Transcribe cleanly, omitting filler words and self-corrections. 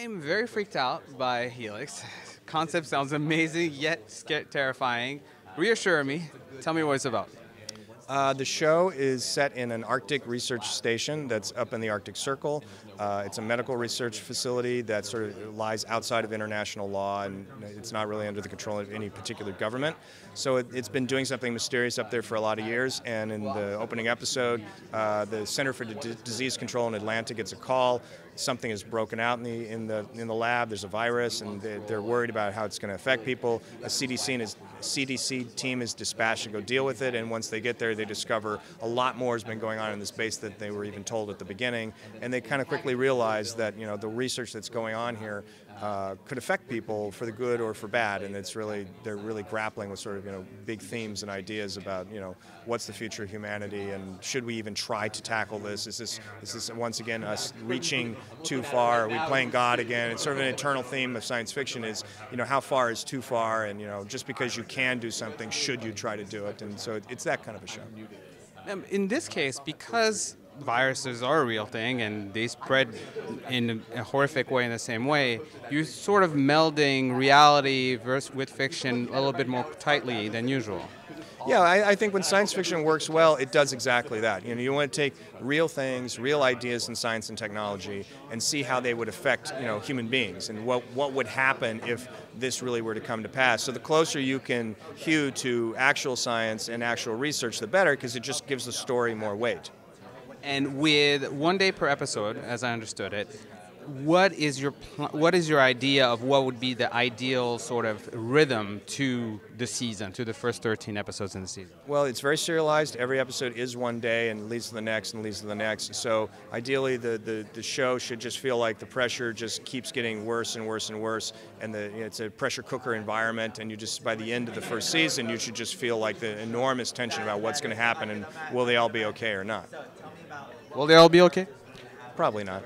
I'm very freaked out by Helix. Concept sounds amazing, yet terrifying. Reassure me. Tell me what it's about. The show is set in an Arctic research station that's up in the Arctic Circle. It's a medical research facility that sort of lies outside of international law, and it's not really under the control of any particular government. So it's been doing something mysterious up there for a lot of years, and in the opening episode, the Center for Disease Control in Atlanta gets a call. Something is broken out in the lab. There's a virus, and they're worried about how it's going to affect people. A CDC team is dispatched to go deal with it, and once they get there, they discover a lot more has been going on in the space than they were even told at the beginning, and they kind of quickly realize that the research that's going on here could affect people for the good or for bad, and they're really grappling with sort of big themes and ideas about what's the future of humanity, and should we even try to tackle this? Is this once again us reaching too far? Are we playing God again? It's sort of an eternal theme of science fiction is how far is too far, and just because you can do something, should you try to do it? And so it's that kind of a show. In this case, because viruses are a real thing and they spread in a horrific way in the same way, you're sort of melding reality with fiction a little bit more tightly than usual. Yeah, I think when science fiction works well, it does exactly that. You want to take real things, real ideas in science and technology, and see how they would affect human beings, and what would happen if this really were to come to pass. So the closer you can hew to actual science and actual research, the better, because it just gives the story more weight. And with 1 day per episode, as I understood it, what is your idea of what would be the ideal sort of rhythm to the season, to the first 13 episodes in the season? Well, it's very serialized. Every episode is 1 day and leads to the next and leads to the next. So ideally, the show should just feel like the pressure just keeps getting worse and worse and worse, and it's a pressure cooker environment. And by the end of the first season, you should just feel like the enormous tension about what's going to happen and will they all be okay or not. Will they all be okay? Probably not.